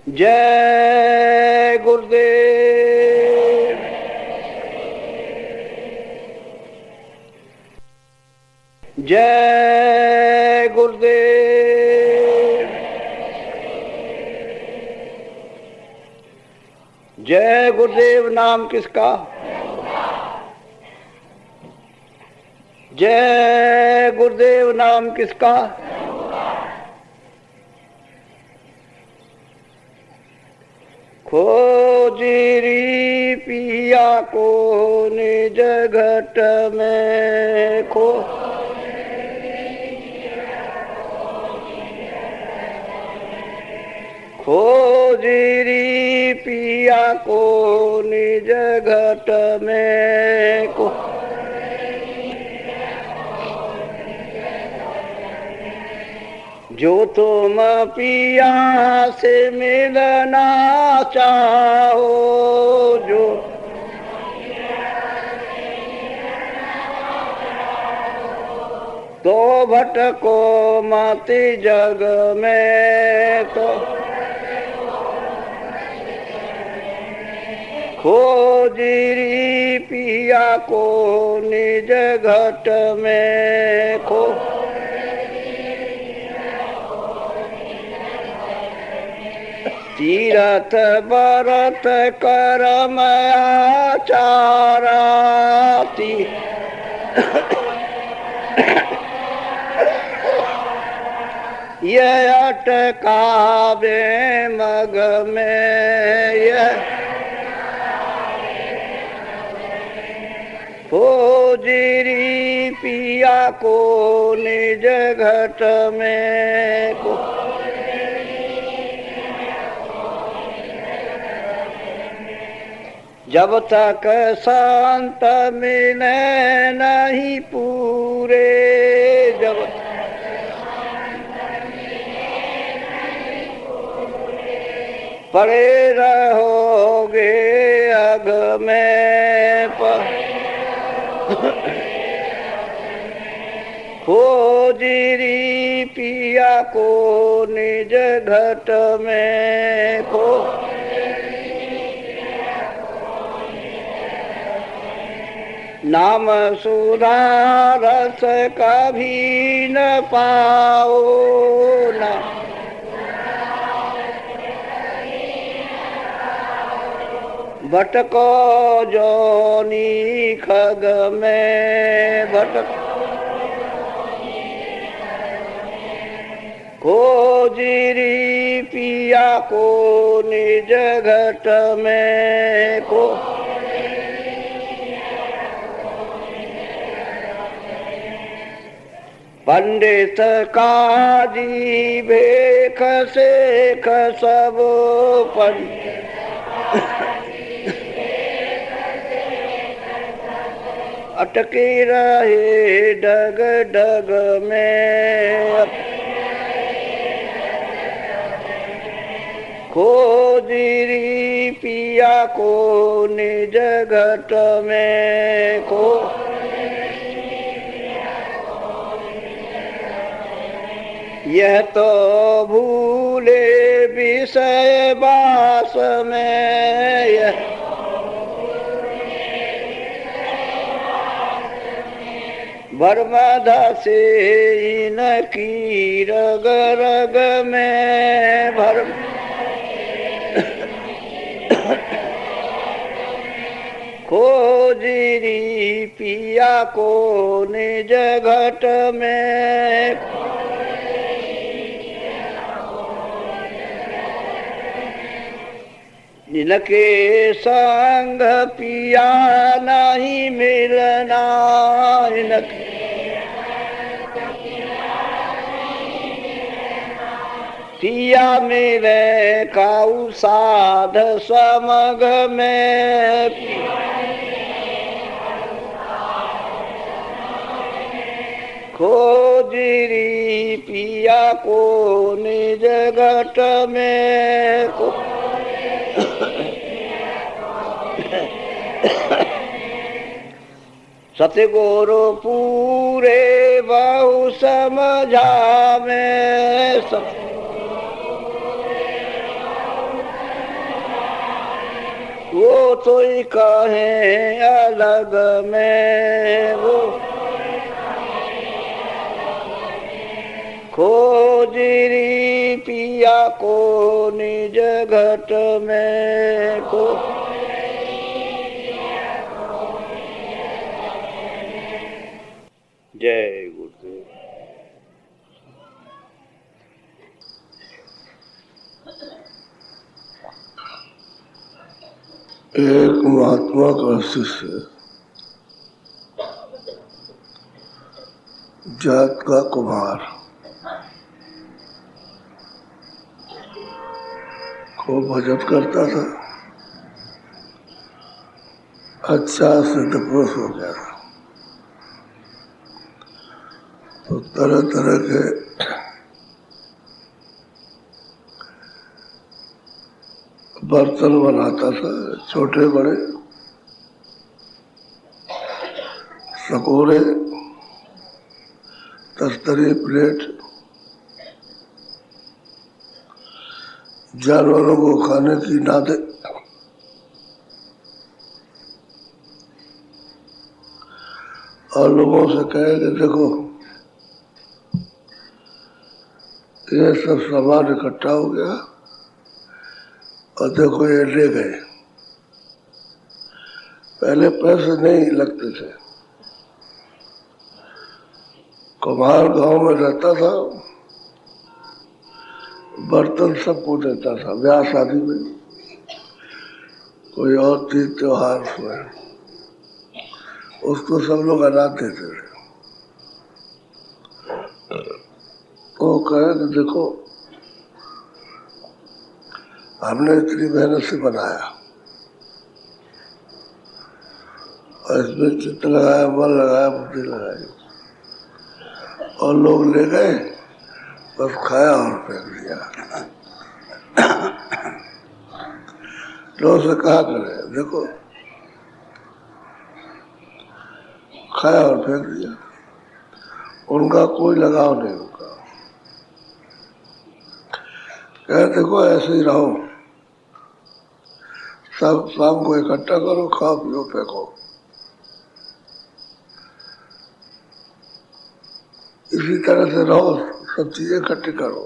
जय गुरुदेव। जय गुरुदेव। जय गुरुदेव। नाम किसका? जय गुरुदेव। नाम किसका? खोजिरी पिया को निज घट में खो। खोजिरी पिया को निज घट में को। जो तुम पिया से मिलना चाहो, जो तो भटको मत जग में तो। खोजिरी पिया को निज घट में खो। तीरथ व्रत कर्म आचाराति। यह अटकावे मग में यह। खोजिरी पिया को निज घट में को। जब तक संत मिले नहीं पूरे, जब पड़े रहोगे अग में खोजिरी पिया को निज घट में खो। नाम सुधा रस कभी न पाओ न। भटको जोनी खग में भटक। खोजिरी पिया को निज घट में को। पंडित काजी भेख सेख सब अटके रहे डग डग में। खोजिरी पिया को निज घट में को। यह तो भूले विषय बास में यह। बर्मदा से इनकी रग रग में भर। खोजिरी पिया को निज घट में। जिनके संग पिया नहीं मिलना, पिया मिले काऊ साध समग में। खोजिरी पिया को निज घट में को। सतगुरु पूरे बहु समझा में। सोई कहे अलग में वो खोजरी पिया को निज घट में को जय गुरुदेव। एक महात्मा का शिष्य जात का कुमार को भजन करता था। अच्छा सिद्ध पुरुष हो गया था। तो तरह तरह के बर्तन बनाता था, छोटे बड़े, सकोरे, तस्तरी, प्लेट, जानवरों को खाने की नादे और लोगों से कहे कि देखो ये सब सामान इकट्ठा हो गया और देखो ये ले गए। पहले पैसे नहीं लगते थे। कुम्हार गांव में रहता था, बर्तन सबको देता था। ब्याह शादी में, कोई और तीज त्योहार में उसको सब लोग अनाज देते थे। तो कहे कि देखो हमने इतनी मेहनत से बनाया और इसमें चित्त लगाया, मन लगाया, बुद्धि लगाई, और लोग ले गए, बस खाया और फेंक दिया। तो उसे कहा करे देखो खाया और फेंक दिया। उनका कोई लगाव नहीं होगा। कहे देखो ऐसे ही रहो, सब शाम को इकट्ठा करो, खाओ पियो फेंको। इसी तरह से रहो, सब चीजें इकट्ठी करो,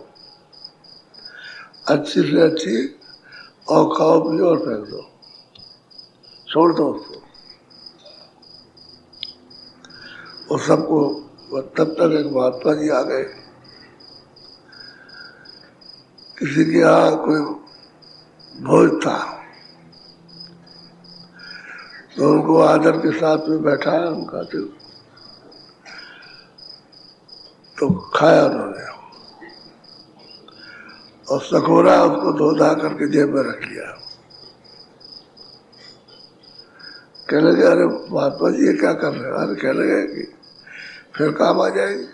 अच्छी से अच्छी, और खाओ पियो और फेंक दो, छोड़ दो उसको। और सबको तब तक एक महात्मा जी आ गए। किसी के यहाँ कोई भोज था तो उनको आदर के साथ में बैठाया, उनका तो खाया उन्होंने और सकोरा उसको धो धा करके जेब में रख लिया। कह लगे अरे महात्मा जी ये क्या कर रहे हैं? अरे कह लगे कि फिर काम आ जाएगी,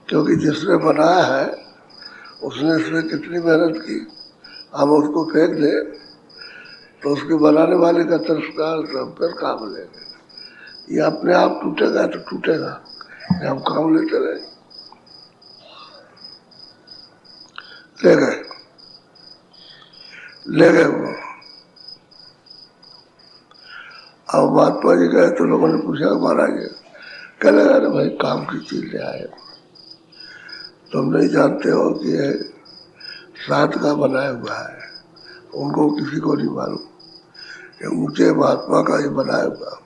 क्योंकि जिसने बनाया है उसने इसमें कितनी मेहनत की, हम उसको फेंक दें तो उसके बनाने वाले का तिरस्कार फिर काम लेंगे। ये अपने आप टूटेगा तो टूटेगा, हम काम लेते रहे। ले गए वो। अब महात्मा जी गए तो लोगों ने पूछा महाराज, कह लगा अरे भाई काम की चीज ले आए, तुम नहीं जानते हो कि ये साथ का बनाया हुआ है। उनको किसी को नहीं मालूम, ये ऊंचे महात्मा का ये बनाया हुआ,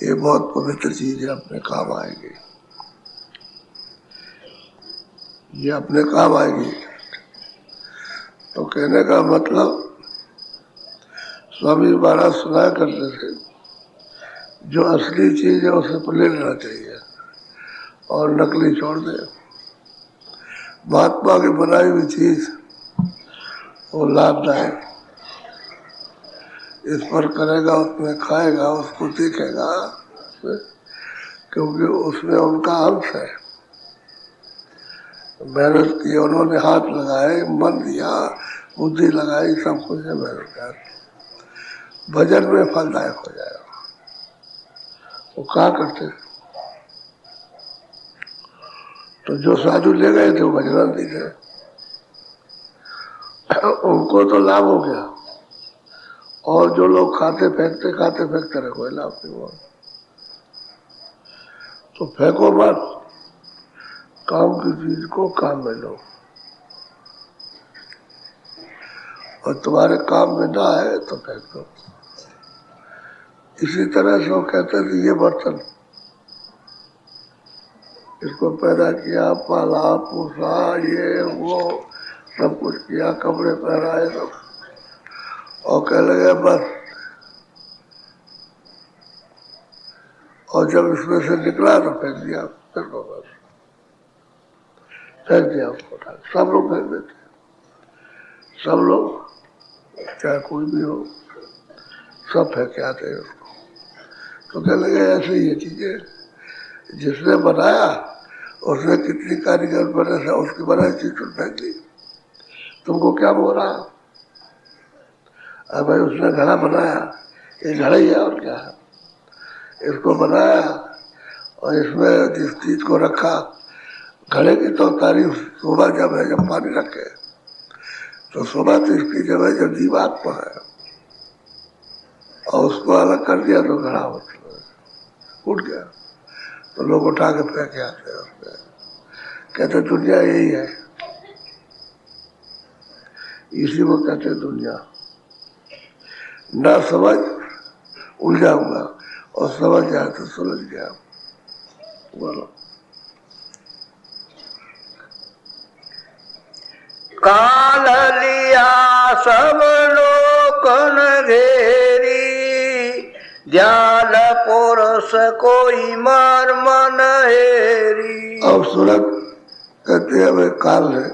ये बहुत पवित्र चीज है, अपने काम आएगी, ये अपने काम आएगी। तो कहने का मतलब स्वामी महाराज सुनाया करते थे, जो असली चीज है उसे ले लेना चाहिए और नकली छोड़ दे। महात्मा की बनाई हुई चीज वो लाभदायक, इस पर करेगा, उसमें खाएगा, उसको सीखेगा, क्योंकि उसमें उनका अंश है। मेहनत की, उन्होंने हाथ लगाए, मन दिया, बुद्धि लगाई, सब कुछ है मेहनत का। भजन में फलदायक हो जाएगा। वो क्या करते, तो जो साधु ले गए थे वो भजन नहीं थे, उनको तो लाभ हो गया, और जो लोग खाते फेंकते रहे, कोई लाभ नहीं हुआ। तो फेंको मत, काम की चीज को काम में लो, और तुम्हारे काम में ना आए तो फेंक दो। इसी तरह से वो कहते थे ये बर्तन, इसको पैदा किया, पाला पोसा, ये वो सब कुछ किया, कपड़े पहनाए सब, और कह लगे बस, और जब इसमें से निकला तो फेंक दिया, फिर को बस फेंक दिया उसको। सब लोग फेंक देते, सब लोग, चाहे कोई भी हो, सब फेंक के आते हैं उसको। तो कह लगे ऐसे ही ये चीजें जिसने बनाया उसने कितनी कारीगर बने से उसकी बनाई चीज तो फेंक दी, तुमको क्या बोल रहा? अरे भाई उसने घड़ा बनाया, ये घड़ा ही है और क्या है, इसको बनाया और इसमें जिस चीज को रखा, घड़े की तो तारीफ सुबह जब है जब पानी रखे, तो सुबह तो इसकी जब है जब जीवात्मा है, और उसको अलग कर दिया तो घड़ा उठ गया, तो लोग उठा के फेंक आते हैं उसमें। कहते दुनिया यही है, इसी को कहते दुनिया। ना समझ उलझाऊंगा, और समझ जाए तो सुलझ गया। बोलो। काल लिया सब लोकन घेरी, दयाल पुरुष कोई मर्म न हेरी। अब सूरत कहते हैं भाई काल है,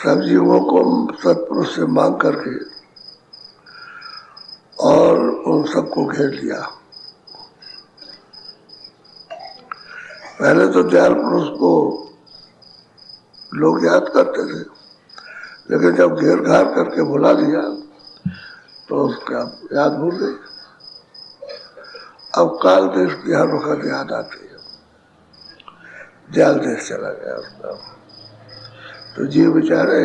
सब जीवों को सत्पुरुष से मांग करके और उन सबको घेर लिया। पहले तो दयाल पुरुष को लोग याद करते थे, लेकिन जब घेर घार करके भुला दिया तो उसका याद भूल गई। अब काल देश की हर वक्त याद आती है, दयाल देश चला गया उसका। तो जीव बेचारे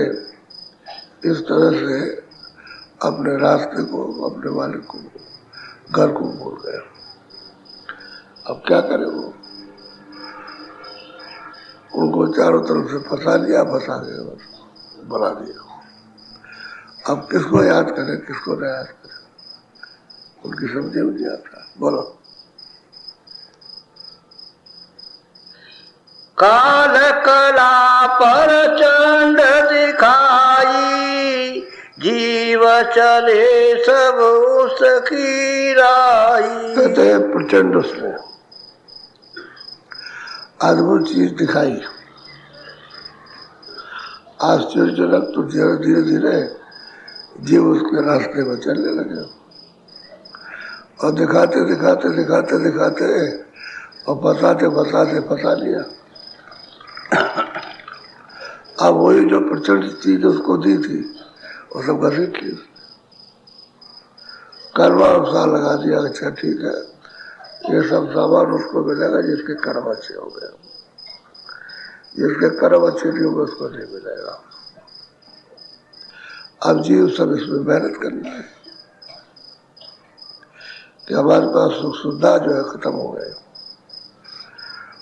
इस तरह से अपने रास्ते को, अपने मालिक को, घर को भूल गए। अब क्या करे वो, उनको चारों तरफ से फंसा लिया, फंसा के बस बना दिया। अब किसको याद करें, किसको न याद करें, उनकी समझ में नहीं आता। बोलो। काल कला पर चंड दिखाई, जीव चले सब उसकी राई। कहते हैं प्रचंड उसने अद्भुत चीज दिखाई, आश्चर्यजनक। तो धीरे धीरे जीव उसके रास्ते में चलने लगे, और दिखाते दिखाते दिखाते दिखाते और फंसाते फंसाते फंसा लिया। अब वही जो प्रचंड चीज उसको दी थी वो सब घसीट ली, कर्म अनुसार लगा दिया। अच्छा ठीक है, ये सब सामान उसको मिलेगा जिसके कर्म अच्छे हो गए, जिसके कर्म अच्छे नहीं होंगे उसको नहीं मिलेगा। अब जीव सब इसमें मेहनत करनी है कि हमारे पास सुख सुविधा जो है खत्म हो गए,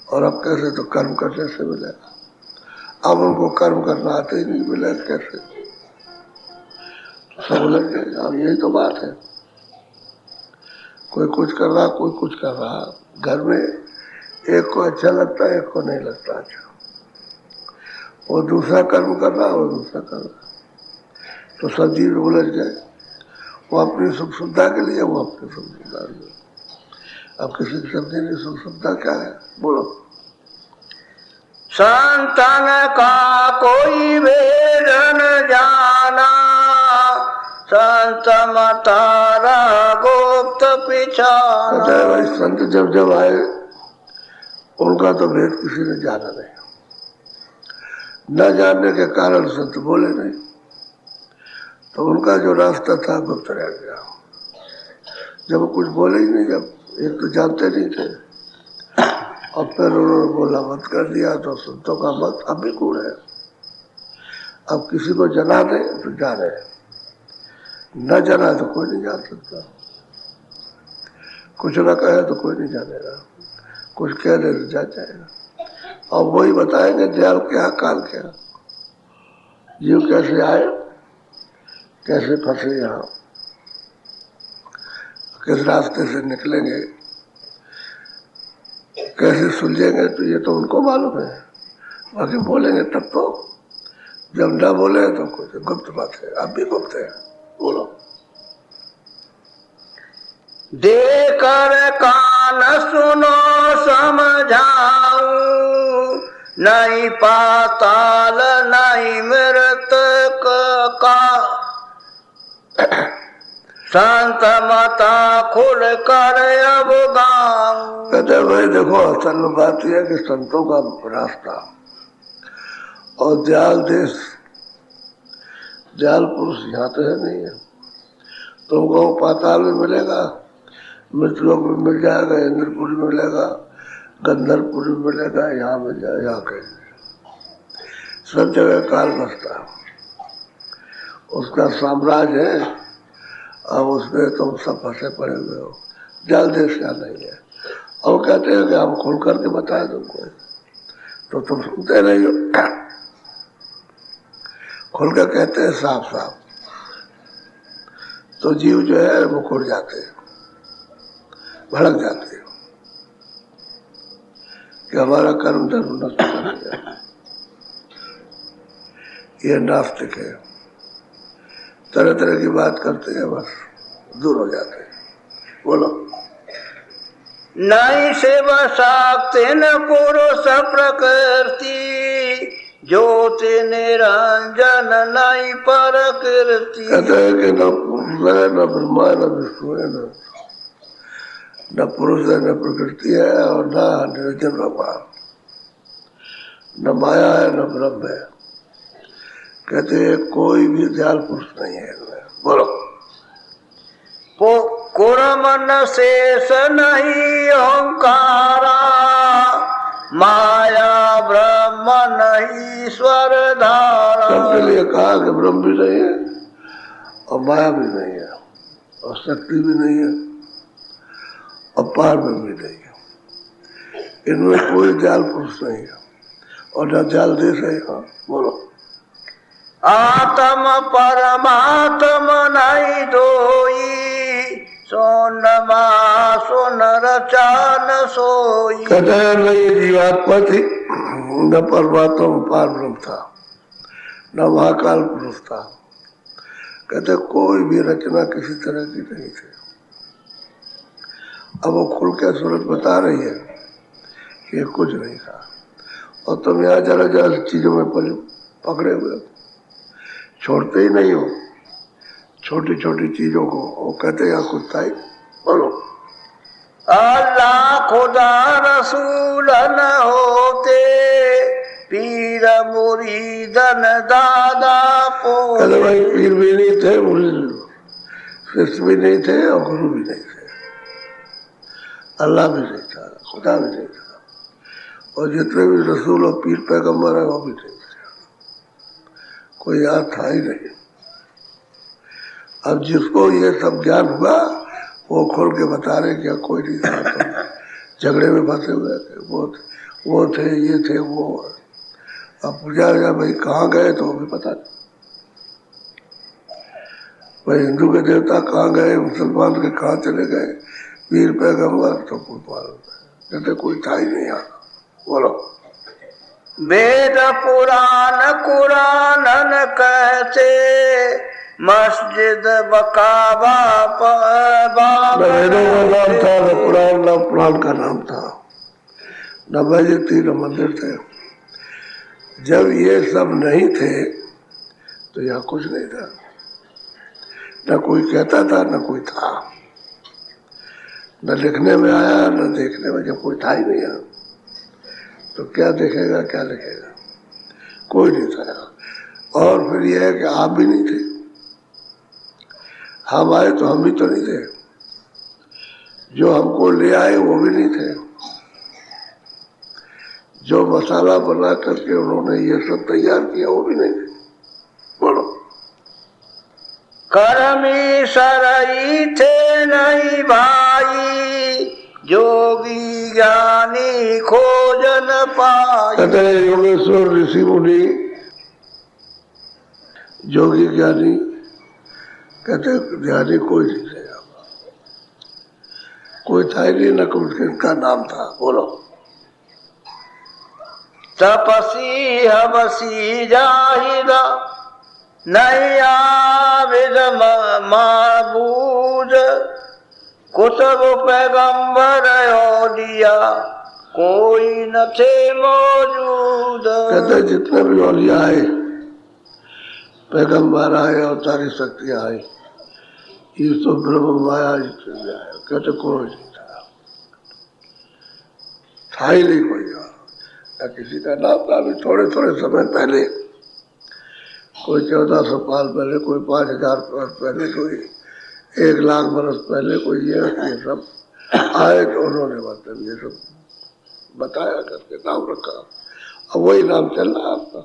और अब कैसे, तो कर्म करने से मिलेगा। अब उनको कर्म करना आते ही नहीं, मिलेगा कैसे, तो सब उलझ गए। अब यही तो बात है, कोई कुछ कर रहा, कोई कुछ कर रहा। घर में एक को अच्छा लगता है, एक को नहीं लगता अच्छा, वो दूसरा कर्म कर रहा, वो दूसरा कर रहा, तो सब जीव उलझ गए। वो अपनी सुख सुविधा के लिए, वो अपनी सुख सुविधा के लिए। अब किसी की समझे नहीं सुख सुविधा क्या है। बोलो। संतन का कोई भेद न जाना, संत मतारा गुप्त पिछाना। कहता है भाई संत जब जब आए उनका तो भेद किसी ने जाना नहीं, न जानने के कारण संत बोले नहीं, तो उनका जो रास्ता था गुप्त रह गया। जब वो कुछ बोले ही नहीं, जब एक तो जानते नहीं थे, और फिर उन्होंने बोला मत कर दिया, तो संतों का मत अब भी कूड़ है। अब किसी को जना दे तो जाने, न जना तो कोई नहीं जान सकता। कुछ न कहे तो कोई नहीं जानेगा, कुछ कह दे तो जा जाएगा। और वही बताएंगे दयाल क्या काल क्या, जीव कैसे आए, कैसे फंसे यहाँ, किस रास्ते से निकलेंगे, कैसे सुलझेंगे, तो ये तो उनको मालूम है। बाकी बोलेंगे तब तो, जब न बोले तो कुछ गुप्त बात है। आप भी गुप्त है, बोलो। देकर कान सुनो समझाऊं, नहीं पाताल नहीं मृतक का, संत मता खुल कर अब गाऊं। कहते भाई देखो, असल में बात यह है कि संतों का रास्ता और दयाल देश, दयाल पुरुष यहाँ तो है नहीं है। तुमको पाताल में मिलेगा, मृतलोक में मिल जाएगा, इंद्रपुर में मिलेगा, गंधर्वपुर में मिलेगा, यहाँ मिल जाएगा, यहाँ कहीं सब जगह काल बसता है, उसका साम्राज्य है। अब उसमें तुम सब फंसे पड़े हुए हो, दयाल देश क्या नहीं है। और कहते हैं कि हम खोल करके बताए तुमको, तो तुम सुनते नहीं हो। खोल कर कहते हैं साफ साफ, तो जीव जो है वो खुड़ जाते हैं, भड़क जाते हैं कि हमारा कर्म धर्म नष्ट कर दिया। ये नास्तिक है, तरह तरह की बात करते हैं, बस दूर हो जाते हैं। बोलो। नहीं से बसाते न पुरुष प्रकृति, ज्योति निरंजन नहीं प्रकृति। कहते हैं कि न पुरुष है, न ब्रह्मा है, न विष्णु है, न पुरुष है, न प्रकृति है, और न निरंजन भगवान, न माया है, न ब्रह्म है। कहते हैं कोई भी दयाल पुरुष नहीं है इनमें। बोलो। कुरम न शेष नहीं ओंकारा, माया ब्रह्म नहीं ईश्वर धारा। सबके लिए कहा कि ब्रह्म भी नहीं है और माया भी नहीं है और शक्ति भी नहीं है और पार में भी नहीं है। इनमें कोई दयाल पुरुष नहीं है और न दयाल देश है। बोलो। आत्म परमात्म नहीं दोई, सोनमा सुन रचान सोई। कहते हैं न ये जीवात्मा थी, न परमात्मा पार ब्रह्म था, न महाकाल पुरुष था। कहते कोई भी रचना किसी तरह की नहीं थी। अब वो खुल के सूरत बता रही है कि ये कुछ नहीं था, और तुम यहाँ जरा जरा चीजों में पकड़े हुए हो, छोड़ते ही नहीं हो छोटी छोटी चीजों को। वो कहते हैं कुछ था ही। बोलो। अल्लाह खुदा रसूल न होते, पीर मुरीदन दादा पोते। कहते भाई पीर भी नहीं थे, मुरीद शिष्य भी नहीं थे और गुरु भी नहीं थे, अल्लाह भी नहीं था, खुदा भी नहीं था, और जितने भी रसूल और पीर पैगम्बर है वो भी नहीं थे, कोई याद था ही नहीं। अब जिसको ये सब ज्ञान हुआ वो खोल के बता रहे क्या कोई नहीं था, तो झगड़े में फंसे हुए थे, वो थे, ये थे, वो। अब पूजा भाई कहाँ गए तो वो भी पता नहीं, भाई हिंदू के देवता कहाँ गए, मुसलमान के कहाँ चले गए, पीर पैगम्बर तो कोई मालूम नहीं, जैसे कोई था ही नहीं यहाँ। बोलो। वेद पुराण कुरानन कहते, मस्जिद बकावा न वेदों का नाम था, न पुराण का नाम था, न मस्जिद थी, न मंदिर थे। जब ये सब नहीं थे तो यहाँ कुछ नहीं था, न कोई कहता था, न कोई था, न लिखने में आया, न देखने में। जब कोई था ही नहीं यहाँ तो क्या देखेगा, क्या लिखेगा, कोई नहीं था यहाँ। और फिर यह है कि आप भी नहीं थे, हम आए तो हम भी तो नहीं थे, जो हमको ले आए वो भी नहीं थे, जो मसाला बना करके उन्होंने ये सब तैयार किया वो भी नहीं थे। करमी सरई थे नहीं भाई, जोगी ज्ञानी खोजन पाई। कहते हैं योगेश्वर ऋषि मुनि जोगी ज्ञानी, कहते ज्ञानी कोई नहीं थे, कोई था ही नहीं, न कुछ इनका नाम था। बोलो। तपसी हबसी जाहिद नहीं आविद माबूद, कुतुब पैगंबर औलिया कोई न थे मौजूद। कहते जितने भी औलिया आए, पैगंबर आए, अवतारी शक्तियां आई, ये तो ब्रह्म माया चले आए। कहते कोई नहीं था ही नहीं कोई, न किसी का नाम था। अभी थोड़े थोड़े समय पहले, कोई 1400 साल पहले, कोई 5000 वर्ष पहले, कोई 1 लाख बरस पहले, कोई ये सब आए तो उन्होंने मतलब ये सब बताया, करके नाम रखा। अब वही नाम चल रहा आपका।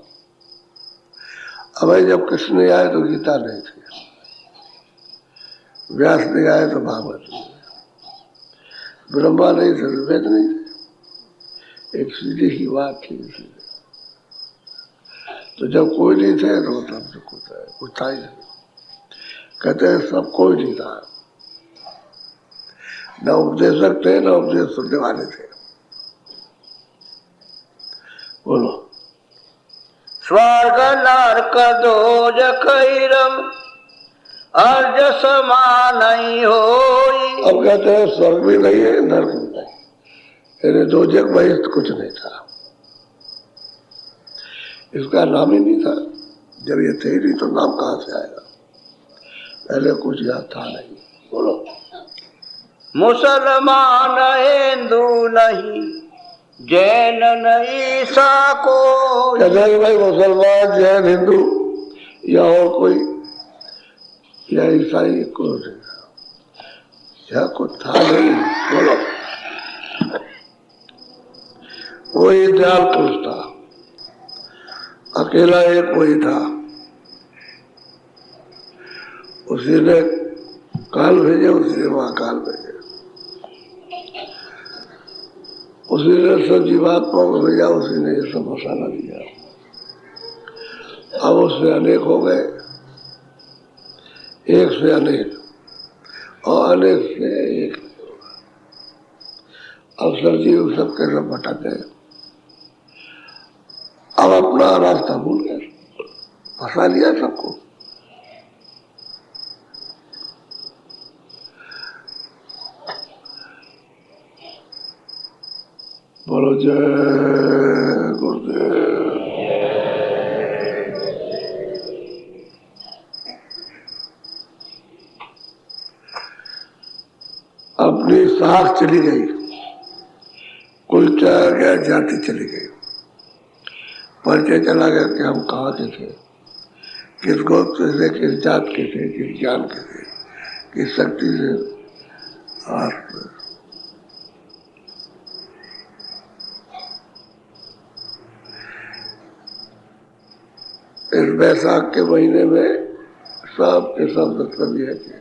अब जब कृष्ण नहीं आए तो गीता नहीं थी, व्यास नहीं आए तो भागवत नहीं, ब्रह्मा नहीं थे तो वेद नहीं थे। एक सीधी ही बात थी। तो जब कोई नहीं थे तो तब से कुछ था ही नहीं। कहते हैं सब कोई नहीं था, न उपदेशक थे न उपदेश सुनने वाले थे। बोलो। स्वर्ग नरक दोजख रम अर्ज समान होई। अब कहते हैं स्वर्ग भी नहीं है, नरक भी नहीं, यानी दोजख बहिष्ठ कुछ नहीं था। इसका नाम ही नहीं था। जब ये थे ही नहीं तो नाम कहाँ से आएगा? पहले कुछ याद था नहीं। बोलो। मुसलमान हिंदू नहीं, जैन नहीं सा कोई। कहते भाई मुसलमान जैन हिंदू या और कोई या ईसाई को या कुछ था नहीं। बोलो। वो दयाल पुरुष था, अकेला एक वही था। उसी ने काल भेजे, उसी ने महाकाल भेजे, उसी ने सब जीवात्मा को भेजा, उसी ने ये सब मसाला दिया। अब उससे अनेक हो गए, एक से अनेक और अनेक से एक। अब सब जीव सबके सब भटक गए, अब अपना रास्ता भूल गए, फंसा लिया सबको। बोलो जय गुरुदेव। अपनी साख चली गई, कुलचा गया, जाति चली गई, परिचय चला गया कि हम कहाँ के थे, किस गोत्र से, किस जात के थे, किस ज्ञान के थे, किस शक्ति से। और इस बैसाख के महीने में सब के सब मतलब ये है कि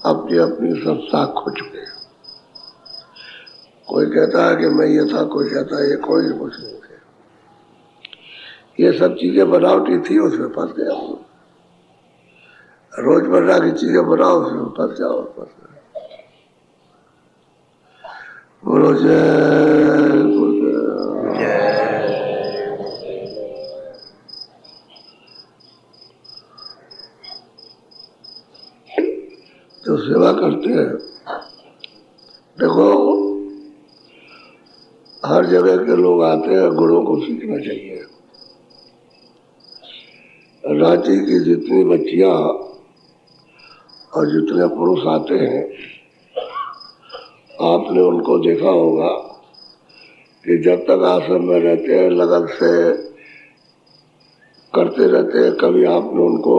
अपनी अपनी सब साख खो चुके हैं। कोई कहता है कि मैं ये था, कोई कहता है ये, कोई कुछ नहीं थे। ये सब चीजें बनावटी थी, उसमें फंस गया हम लोग। रोजमर्रा की चीजें बनाओ, उसमें फंस जाओ, फंस गए। बोलो जय गुरुदेव। तो सेवा करते हैं। देखो, हर जगह के लोग आते हैं, गुणों को सीखना चाहिए। रांची की जितनी बच्चियां और जितने पुरुष आते हैं, आपने उनको देखा होगा कि जब तक आश्रम में रहते हैं लगन से करते रहते हैं, कभी आपने उनको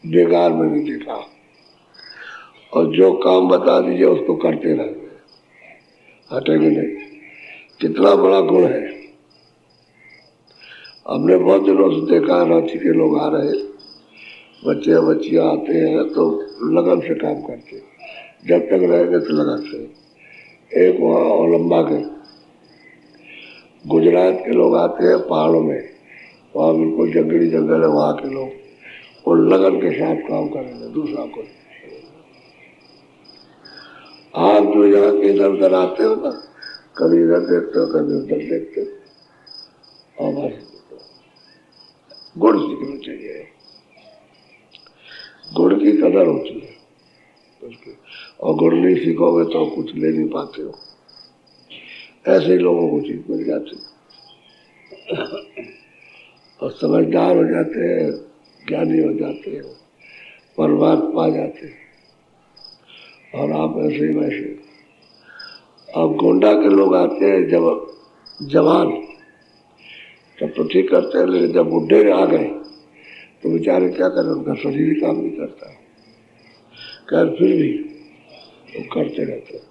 बेकार में नहीं देखा। और जो काम बता दीजिए उसको करते रहेंगे, हटेंगे नहीं। कितना बड़ा गुण है। हमने बहुत दिनों से देखा, रांची के लोग आ रहे, बच्चे बच्चियाँ आते हैं तो लगन से काम करते हैं, जब तक रहेंगे तो लगन से। एक वहाँ ओलंबा के गुजरात के लोग आते हैं पहाड़ों में, वहाँ बिल्कुल जंगली जंगल है, वहाँ के लोग वो लगन के साथ काम करेंगे, दूसरा कोई। आप जो यहाँ के इधर उधर आते हो ना, कभी इधर देखते हो कभी उधर देखते हो, और बस गुड़ सीखना चाहिए, गुड़ की कदर होती है उसकी, और गुड़ नहीं सीखोगे तो कुछ ले नहीं पाते हो। ऐसे ही लोगों को चीज मिल जाती है और समझदार हो जाते हैं, ज्ञानी हो जाते हैं, परमात्मा पा जाते हैं। और आप ऐसे ही वैसे। अब गोंडा के लोग आते हैं जब जवान, तब तो ठीक करते हैं, लेकिन जब बुढ़े आ गए तो बेचारे क्या करें, उनका शरीर ही काम नहीं करता, खैर फिर भी वो करते रहते हैं,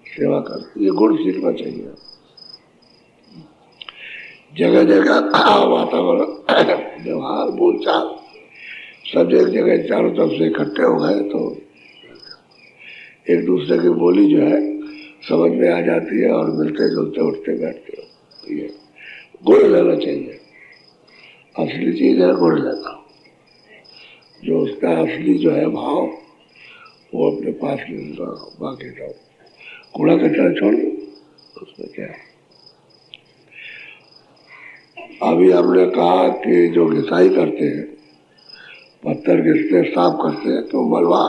सेवा करते। ये गुण सीखना चाहिए। जगह जगह वातावरण, व्यवहार, बोलचाल सब एक जगह चारों तरफ से इकट्ठे हो गए तो एक दूसरे की बोली जो है समझ में आ जाती है और मिलते जुलते उठते बैठते हो। ये गुण लेना चाहिए, असली चीज है गुण लेना। जो उसका असली जो है भाव वो अपने पास लेना, बाकी रहो कूड़ा कचरा छोड़ दो, उसमें क्या है। अभी हमने कहा कि जो घिसाई करते हैं, पत्थर घिसते साफ करते हैं तो मलबा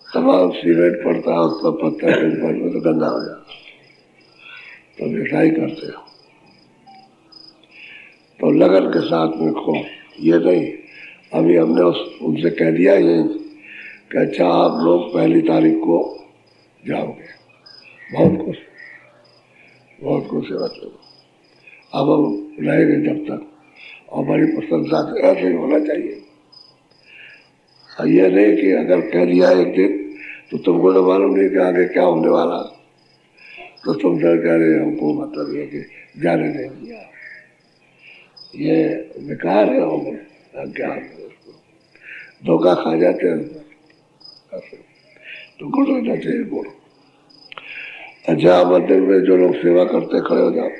तमाम सीमेंट पड़ता है उस पर, पत्थर के ऊपर में तो गंदा हो जाता, तो घिसाई करते हैं तो लगन के साथ में खो। ये नहीं, अभी हमने उनसे कह दिया ये कि अच्छा आप लोग 1 तारीख को जाओगे, बहुत खुश है मतलब। अब हम रहेंगे जब तक, और बड़ी प्रशंसा से ऐसे ही होना चाहिए। ये नहीं कि अगर कह दिया एक दिन तो तुमको तो मालूम नहीं कि आगे क्या होने वाला, तो तुम डर कह रहे हमको मतलब ये कि जाने नहीं दिया, ये बेकार है। और ज्ञान है, उसको धोखा खा जाते हैं, तो गुण होना चाहिए गुण। अच्छा मंदिर में जो लोग सेवा करते खड़े हो जाओ।